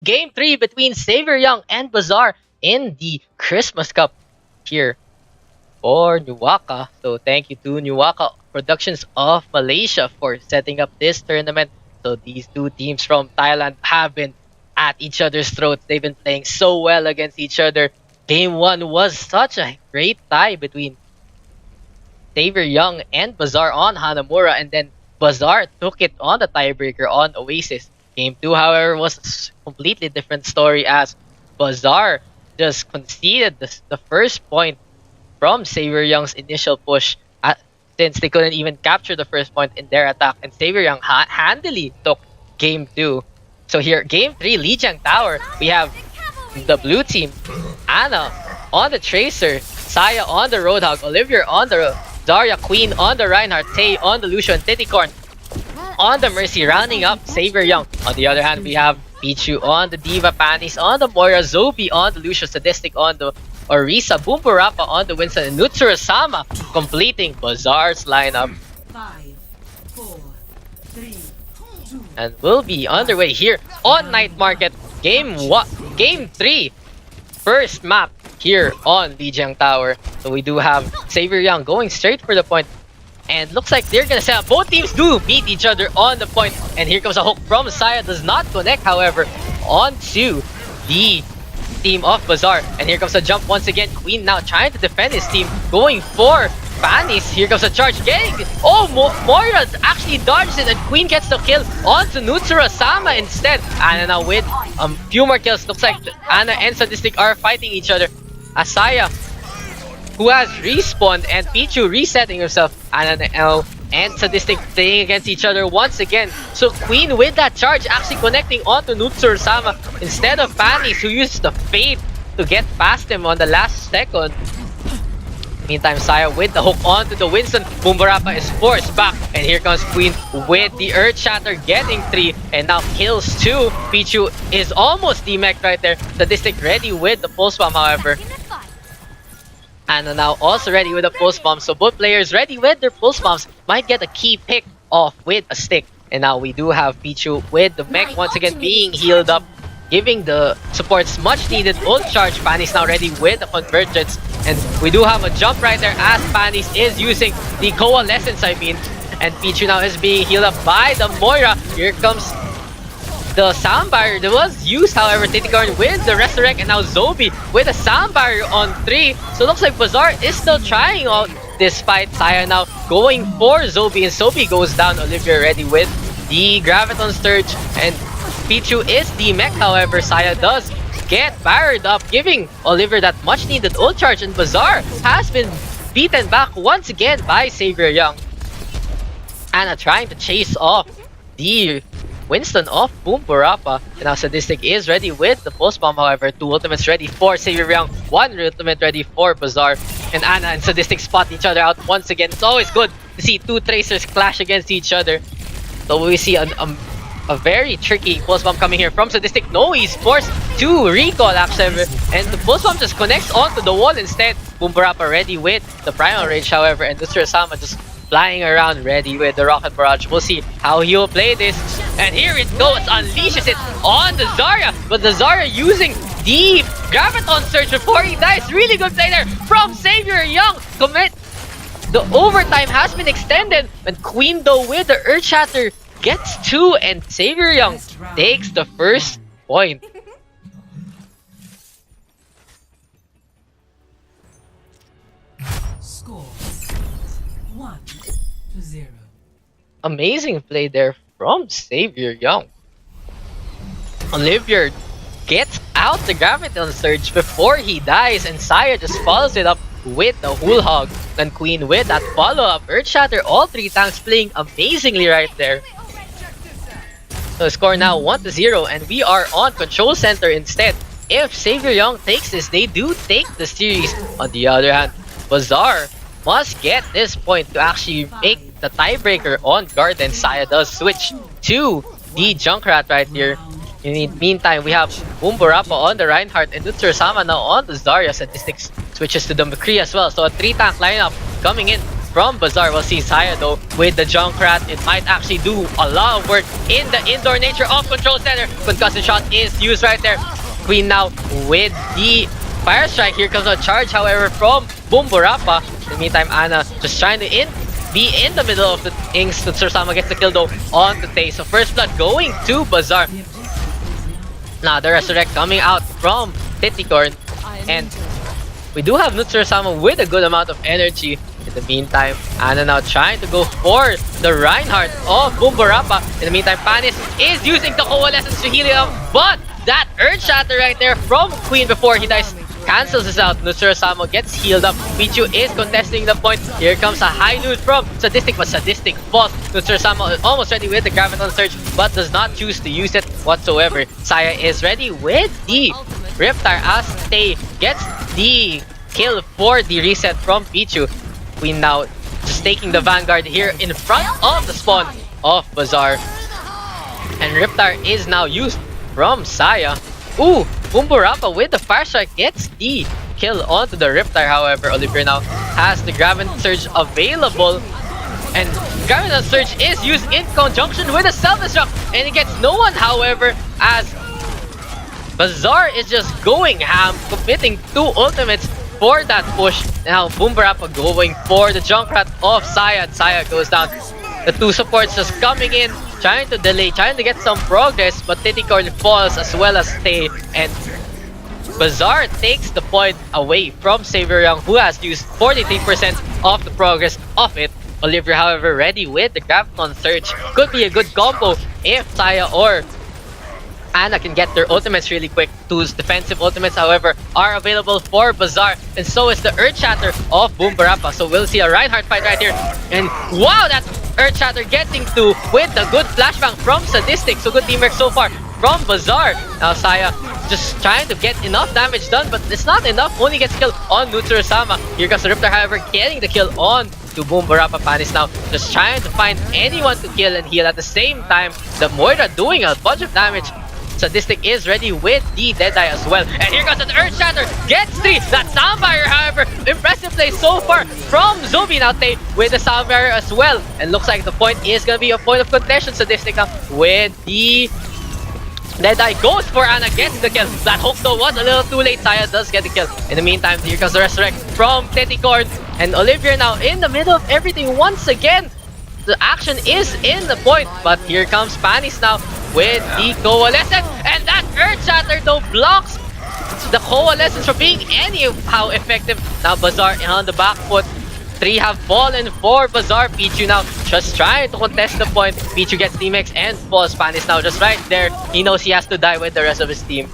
Game 3 between Xavier Young and Bazaar in the Christmas Cup here for Neueaka. So thank you to Neueaka Productions of Malaysia for setting up this tournament. So these two teams from Thailand have been at each other's throats. They've been playing so well against each other. Game 1 was such a great tie between Xavier Young and Bazaar on Hanamura, and then Bazaar took it on the tiebreaker on Oasis. Game 2, however, was a completely different story as Bazaar just conceded the first point from Xavier Young's initial push since they couldn't even capture the first point in their attack, and Xavier Young handily took Game 2. So here, Game 3, Lijiang Tower, we have the blue team, Ana on the Tracer, Saya on the Roadhog, Olivier on the Zarya, Queen on the Reinhardt, Tay on the Lucio, and Titicorn on the Mercy, rounding up Xavier Young. On the other hand, we have Pichu on the Diva, Panis on the Moira, Zobi on the Lucio, Sadistic on the Orisa, Bumburapa on the Winston, and Nutsura-sama completing Bazaar's lineup. 5, 4, 3, 2. And we'll be underway here on Night Market. Game 3. First map here on Lijiang Tower. So we do have Xavier Young going straight for the point. And looks like they're gonna set up. Both teams do meet each other on the point. And here comes a hook from Saya. Does not connect, however, onto the team of Bazaar. And here comes a jump once again. Queen now trying to defend his team. Going for Panis. Here comes a charge. Getting... Oh, Moira actually dodges it. And Queen gets the kill onto Nutsura-sama instead. Ana now with a few more kills. Looks like Ana and Sadistic are fighting each other. Asaya, who has respawned, and Pichu resetting herself. Ana and Sadistic playing against each other once again. So Queen with that charge actually connecting onto Nutsura-sama instead of Panis, who used the Fate to get past him on the last second. Meantime, Saya with the hook onto the Winston. Bumburapa is forced back, and here comes Queen with the Earth Shatter, getting 3, and now kills 2. Pichu is almost demech right there. Sadistic ready with the Pulse Bomb, however. Ana now also ready with a Pulse Bomb, so both players ready with their Pulse Bombs might get a key pick off with a stick. And now we do have Pichu with the mech once again being healed up, giving the supports much needed ult charge. Panis now ready with the Convergence, and we do have a jump right there as Panis is using the Coalescence, and Pichu now is being healed up by the Moira. Here comes the Sound Barrier that was used, however. Titicorn with the Resurrect, and now Zobi with a Sound Barrier on 3. So it looks like Bazaar is still trying out this fight. Saya now going for Zobi, and Zobi goes down. Olivier ready with the Graviton Sturge, and Pichu is the mech, however. Saya does get barriered up, giving Olivier that much needed ult charge, and Bazaar has been beaten back once again by Xavier Young. Ana trying to chase off the Winston of Bumburapa, and now Sadistic is ready with the Pulse Bomb, however. 2 ultimates ready for Xavier Young, 1 ultimate ready for Bazaar, and Ana and Sadistic spot each other out once again. It's always good to see 2 Tracers clash against each other. So we see a very tricky Pulse Bomb coming here from Sadistic. No, he's forced to recall actually, and the Pulse Bomb just connects onto the wall instead. Bumburapa ready with the Primal Rage, however, and Nutsura-sama just flying around ready with the Rocket Barrage. We'll see how he'll play this. And here it goes, unleashes it on the Zarya, but the Zarya using the Graviton Surge before he dies. Really good play there from Xavier Young. The overtime has been extended, and Queen though with the Earth Shatter gets 2, and Xavier Young takes the first point. Score 1-0. Amazing play there from Xavier Young. Olivier gets out the Graviton Surge before he dies, and Saya just follows it up with the Whole Hog. Then Queen with that follow-up Earth Shatter. All 3 tanks playing amazingly right there. So the score now 1-0, and we are on Control Center instead. If Xavier Young takes this, they do take the series. On the other hand, Bazaar must get this point to actually make the tiebreaker on Garden. Saya does switch to the Junkrat right here. In the meantime, we have Bumburapa on the Reinhardt, and Nutsura-sama now on the Zarya. Statistics switches to the McCree as well. So a 3-tank lineup coming in from Bazaar. We'll see Saya though with the Junkrat. It might actually do a lot of work in the indoor nature of Control Center. Concussive shot is used right there. Queen now with the Fire Strike. Here comes a charge, however, from Bumburapa. In the meantime, Ana just trying to be in the middle of the things. Tsursama gets the kill though on the Tay. So first blood going to Bazaar. Now the Resurrect coming out from Titicorn. And we do have Nutsursama with a good amount of energy. In the meantime, Ana now trying to go for the Reinhardt of Bumburapa. In the meantime, Panis is using the Coalescence to heal him. But that Earth Shatter right there from Queen before he dies cancels this out. Nutsursama gets healed up. Pichu is contesting the point. Here comes a high loot from Sadistic, but Sadistic falls. Nutsursama is almost ready with the Graviton Surge, but does not choose to use it whatsoever. Saya is ready with the Riptire as Tay gets the kill for the reset from Pichu. Queen now just taking the Vanguard here in front of the spawn of Bazaar. And Riptire is now used from Saya. Ooh, Bumburapa with the Fire Strike gets the kill onto the Riptire. However, Oliver now has the Graviton Surge available. And Graviton Surge is used in conjunction with a Self-Destruct. And it gets no one, however, as Bazaar is just going ham, committing 2 ultimates for that push. Now Bumburapa going for the Junkrat of Saya. And Saya goes down. The 2 supports just coming in, trying to delay, trying to get some progress, but Titicorn falls as well as Tay. And Bazaar takes the point away from Xavier Young, who has used 43% of the progress of it. Oliver, however, ready with the Graviton Surge. Could be a good combo if Saya or Ana can get their ultimates really quick. 2's defensive ultimates, however, are available for Bazaar, and so is the Earth Shatter of Bumburapa. So we'll see a Reinhardt fight right here. And wow, that Earth Shatter getting to with the good flashbang from Sadistic. So good teamwork so far from Bazaar. Now Saya just trying to get enough damage done, but it's not enough. Only gets kill on Nutsursama. Here comes the Riptire, however, getting the kill on to Bumburapa. Panis now just trying to find anyone to kill and heal at the same time. The Moira doing a bunch of damage. Sadistic is ready with the Deadeye as well. And here comes the Earth Shatter. Gets 3. That Sound Barrier, however, impressive play so far from Zubi. Now Tay with the Sound Barrier as well. And looks like the point is going to be a point of contention. Sadistic now with the Deadeye goes for Ana, gets the kill. That hook though was a little too late. Saya does get the kill. In the meantime, here comes the Resurrect from Titicorn. And Olivier now in the middle of everything once again. The action is in the point, but here comes Panis now with the Coalescence, and that Earth Shatter though blocks the Coalescence from being anyhow effective. Now Bazaar on the back foot. 3 have fallen for Bazaar. Pichu now just trying to contest the point. Pichu gets Team X and falls. Panis now just right there. He knows he has to die with the rest of his team.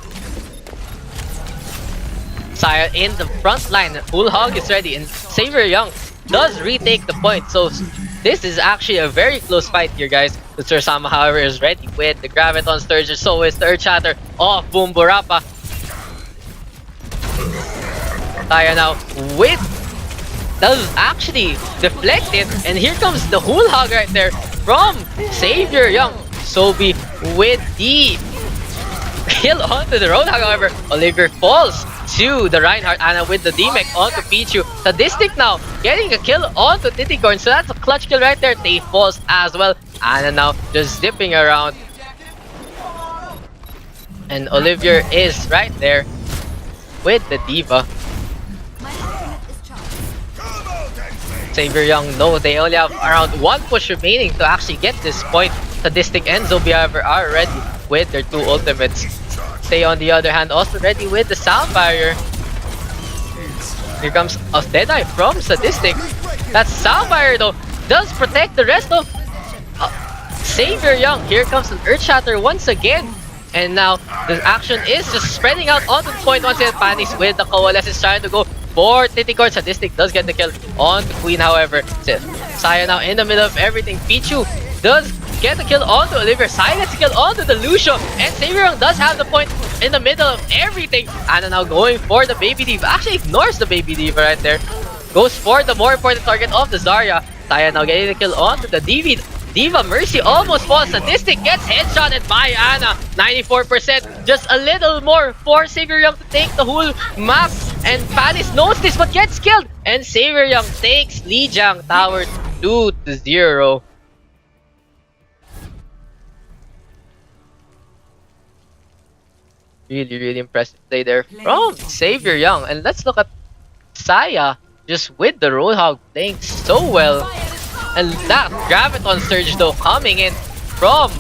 Saya in the front line. Full Hog is ready, and Xavier Young does retake the point. So this is actually a very close fight here, guys. Nutsursama, however, is ready with the Graviton Surge. So is the Earth Shatter of Bumburapa. Saya now with does actually deflect it, and here comes the Whole Hog right there from Xavier Young. Sobi with the kill onto the Roadhog, however. Oliver falls to the Reinhardt. Ana with the D-Mech onto Pichu. Sadistic now getting a kill onto Titicorn, so that's a clutch kill right there. Tay falls as well. Ana now just zipping around. And Olivier is right there with the Diva. Xavier Young, no, they only have around 1 push remaining to actually get this point. Sadistic and Zombie, however, are ready with their 2 ultimates. Tay, on the other hand, also ready with the Sound Barrier. Here comes a Deadeye from Sadistic. That Sound Barrier, though, does protect the rest of Xavier Young. Here comes an Earth Shatter once again. And now, the action is just spreading out onto the point once again. Panis with the Coalescence trying to go for Titicorn. Sadistic does get the kill on the Queen, however. Saya now in the middle of everything. Pichu does get the kill onto Oliver. Saya gets the kill onto the Lucio. And Xavier Young does have the point in the middle of everything. Ana now going for the Baby Diva. Actually ignores the Baby Diva right there. Goes for the more important target of the Zarya. Saya now getting the kill onto the Diva. Mercy almost falls. Sadistic gets headshotted by Ana. 94%. Just a little more for Xavier Young to take the whole map. And Palace knows this but gets killed. And Xavier Young takes Lijiang Tower 2-0. Really, really impressive play there from Xavier Young. And let's look at Saya just with the Roadhog playing so well. And that Graviton Surge though coming in from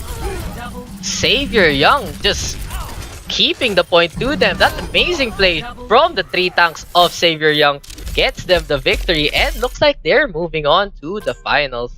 Xavier Young, just keeping the point to them. That amazing play from the 3 tanks of Xavier Young gets them the victory, and looks like they're moving on to the finals.